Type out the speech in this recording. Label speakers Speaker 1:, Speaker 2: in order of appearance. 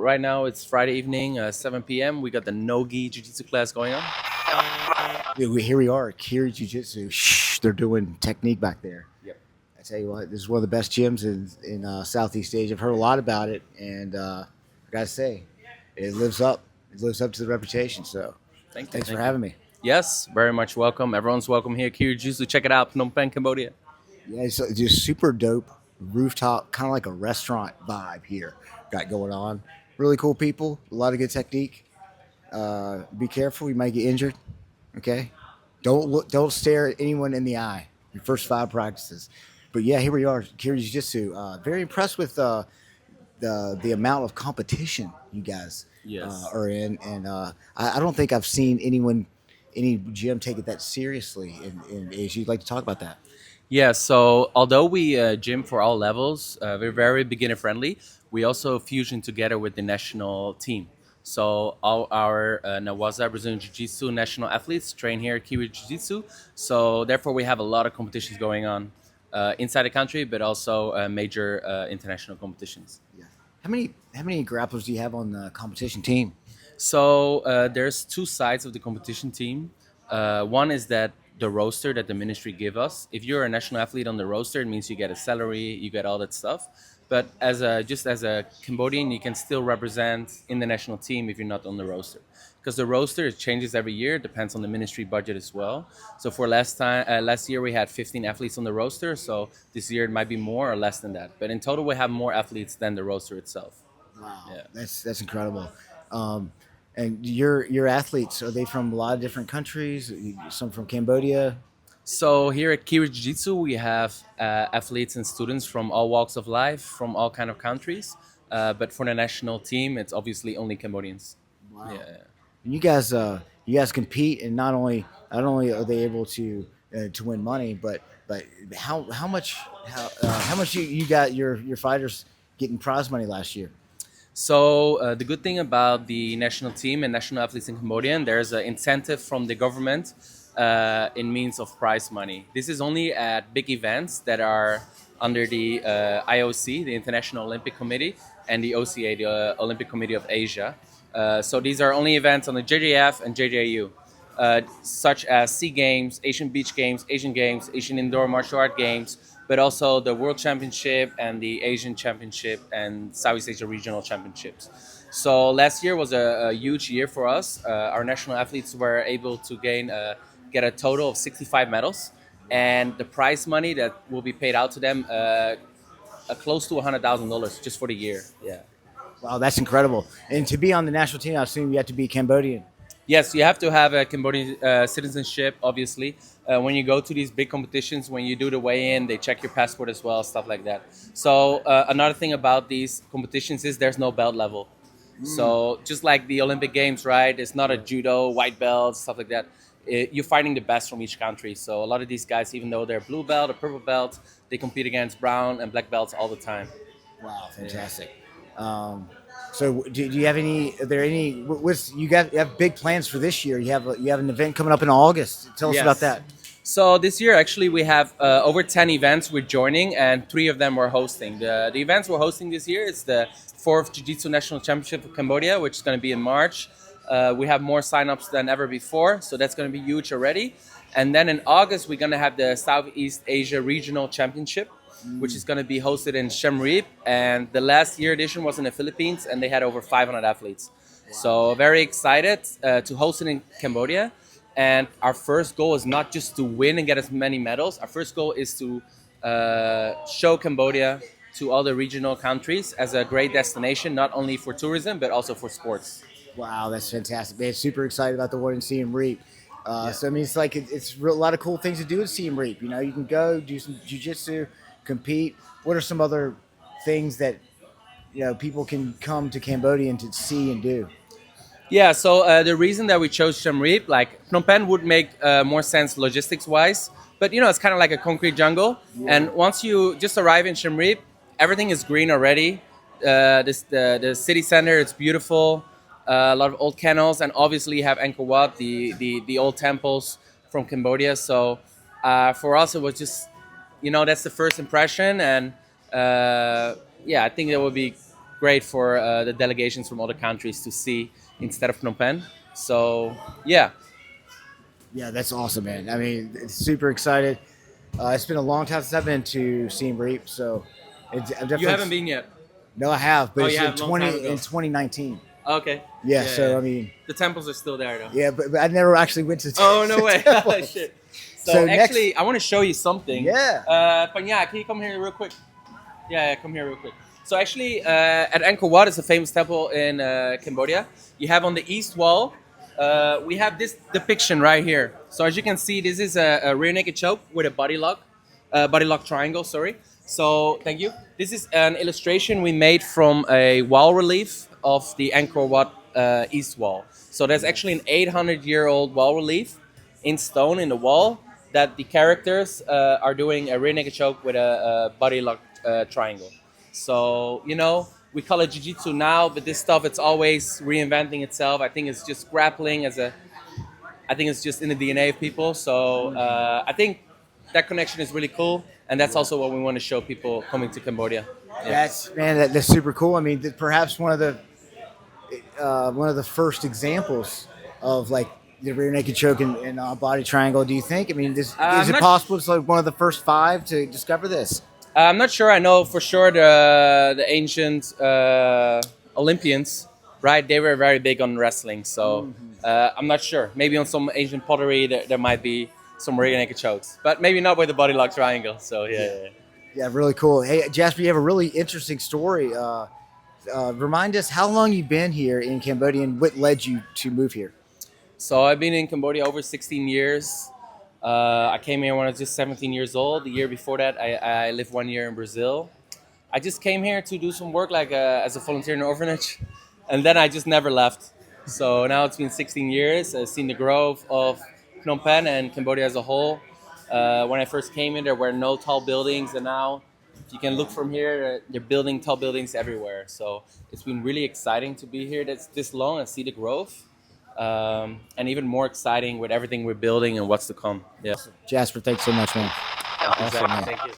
Speaker 1: right now it's Friday evening, 7 p.m. We got the No-Gi Jiu Jitsu class going on.
Speaker 2: Here we are, Kiri Jiu Jitsu. Shh, they're doing technique back there.
Speaker 1: Yep.
Speaker 2: I tell you what, this is one of the best gyms in Southeast Asia. I've heard a lot about it, and I gotta say, it lives up. It lives up to the reputation. So,
Speaker 1: Thank you.
Speaker 2: thanks
Speaker 1: Thank
Speaker 2: for
Speaker 1: you.
Speaker 2: having me.
Speaker 1: Yes, very much welcome. Everyone's welcome here. Kiri Jiu Jitsu. Check it out, Phnom Penh, Cambodia.
Speaker 2: Yeah, it's just super dope rooftop, kind of like a restaurant vibe here. Got going on. Really cool people. A lot of good technique. Be careful, you might get injured. Okay, don't stare at anyone in the eye. Your first 5 practices. But yeah, here we are, Kiri Jiu Jitsu. Very impressed with the amount of competition you guys
Speaker 1: Yes.
Speaker 2: are in, and I don't think I've seen any gym take it that seriously in Asia. You'd like to talk about that?
Speaker 1: Yeah, so although we gym for all levels, we're very beginner friendly. We also fusion together with the national team. So all our Nawaza Brazilian Jiu Jitsu national athletes train here at Kiri Jiu Jitsu. So therefore, we have a lot of competitions going on inside the country, but also major international competitions.
Speaker 2: Yeah. How many grapplers do you have on the competition team?
Speaker 1: So there's two sides of the competition team. One is that the roster that the ministry give us. If you're a national athlete on the roster, it means you get a salary, you get all that stuff. But as a Cambodian, you can still represent in the national team if you're not on the roster, because the roster changes every year. It depends on the ministry budget as well. So for last year we had 15 athletes on the roster. So this year it might be more or less than that. But in total, we have more athletes than the roster itself.
Speaker 2: Wow,
Speaker 1: Yeah.
Speaker 2: that's incredible. Um, and your athletes, are they from a lot of different countries? Some from Cambodia.
Speaker 1: So here at Kiri Jiu Jitsu, we have athletes and students from all walks of life, from all kind of countries. But for the national team, it's obviously only Cambodians.
Speaker 2: Wow.
Speaker 1: Yeah.
Speaker 2: And you guys compete, and not only are they able to win money, but how much you got your fighters getting prize money last year?
Speaker 1: So the good thing about the national team and national athletes in Cambodia, there's an incentive from the government in means of prize money. This is only at big events that are under the IOC, the International Olympic Committee, and the OCA, the Olympic Committee of Asia. So these are only events on the JJF and JJU, such as Sea Games, Asian Beach Games, Asian Games, Asian Indoor Martial Art Games, but also the World Championship and the Asian Championship and Southeast Asia Regional Championships. So last year was a huge year for us. Our national athletes were able to get a total of 65 medals, and the prize money that will be paid out to them close to $100,000 just for the year. Yeah.
Speaker 2: Wow, that's incredible. And to be on the national team, I assume you have to be Cambodian.
Speaker 1: Yes, you have to have a Cambodian citizenship, obviously. When you go to these big competitions, when you do the weigh-in, they check your passport as well, stuff like that. So another thing about these competitions is there's no belt level. So just like the Olympic Games, right? It's not a judo, white belt, stuff like that. You're fighting the best from each country. So a lot of these guys, even though they're blue belt or purple belt, they compete against brown and black belts all the time.
Speaker 2: Wow, fantastic. So, do you have any? Are there any? You have big plans for this year? You have an event coming up in August. Tell us about
Speaker 1: Yes.
Speaker 2: that.
Speaker 1: So this year, actually, we have over 10 events we're joining, and 3 of them we're hosting. The events we're hosting this year is the 4th Jiu-Jitsu National Championship of Cambodia, which is going to be in March. We have more signups than ever before, so that's going to be huge already. And then in August, we're going to have the Southeast Asia Regional Championship, which is going to be hosted in Siem Reap. And the last year edition was in the Philippines, and they had over 500 athletes. So very excited to host it in Cambodia. And our first goal is not just to win and get as many medals. Our first goal is to show Cambodia to all the regional countries as a great destination, not only for tourism, but also for sports.
Speaker 2: Wow, that's fantastic. Man, super excited about the one in Siem Reap. So I mean, it's like a lot of cool things to do in Siem Reap. You know, you can go do some jujitsu, compete. What are some other things that people can come to Cambodia and to see and do?
Speaker 1: Yeah, so the reason that we chose Siem Reap, like Phnom Penh would make more sense logistics wise, but it's kind of like a concrete jungle. And once you just arrive in Siem Reap, everything is green already. The city center, it's beautiful. A lot of old canals, and obviously you have Angkor Wat, the old temples from Cambodia. So for us, it was just that's the first impression, and yeah, I think that would be great for the delegations from other countries to see instead of Phnom Penh. So yeah.
Speaker 2: Yeah, that's awesome, man. I mean, it's super excited. It's been a long time since I've been to Siem Reap, so I'm
Speaker 1: You
Speaker 2: definitely.
Speaker 1: haven't been yet.
Speaker 2: No, I have, but
Speaker 1: Oh,
Speaker 2: it's
Speaker 1: you
Speaker 2: in
Speaker 1: have a long time ago.
Speaker 2: 2019.
Speaker 1: Okay.
Speaker 2: Yeah, so I mean,
Speaker 1: the temples are still there though.
Speaker 2: yeah, but I never actually went to.
Speaker 1: Oh no
Speaker 2: to
Speaker 1: way!
Speaker 2: temples.
Speaker 1: Shit. So,
Speaker 2: So
Speaker 1: actually, I want to show you something.
Speaker 2: Yeah.
Speaker 1: Panya, can you come here real quick? Yeah, come here real quick. So actually, at Angkor Wat is a famous temple in Cambodia. You have on the east wall, we have this depiction right here. So as you can see, this is a rear naked choke with a body lock triangle. Sorry. So thank you. This is an illustration we made from a wall relief of the Angkor Wat east wall. So there's actually an 800-year-old wall relief in stone in the wall that the characters are doing a rear naked choke with a body lock triangle. So, you know, we call it jiu-jitsu now, but this stuff, it's always reinventing itself. I think it's just grappling I think it's just in the DNA of people. So I think that connection is really cool. And that's also what we want to show people coming to Cambodia. Yeah.
Speaker 2: That's super cool. I mean, perhaps one of the first examples of like the rear naked choke and body triangle. Do you think? I mean, is it possible it's like one of the first 5 to discover this?
Speaker 1: I'm not sure. I know for sure the ancient Olympians, right? They were very big on wrestling. So I'm not sure. Maybe on some ancient pottery there might be some rear naked chokes, but maybe not with the body lock triangle. So yeah.
Speaker 2: Yeah, really cool. Hey, Jasper, you have a really interesting story. Remind us how long you've been here in Cambodia and what led you to move here.
Speaker 1: So I've been in Cambodia over 16 years. I came here when I was just 17 years old. The year before that, I lived 1 year in Brazil. I just came here to do some work like as a volunteer in an orphanage. And then I just never left. So now it's been 16 years. I've seen the growth of Phnom Penh and Cambodia as a whole. When I first came in, there were no tall buildings. And now, if you can look from here, they're building tall buildings everywhere. So it's been really exciting to be here this long and see the growth. And even more exciting with everything we're building and what's to come. Yeah.
Speaker 2: Jasper, thanks so much, man.
Speaker 1: Awesome, man. Thank you.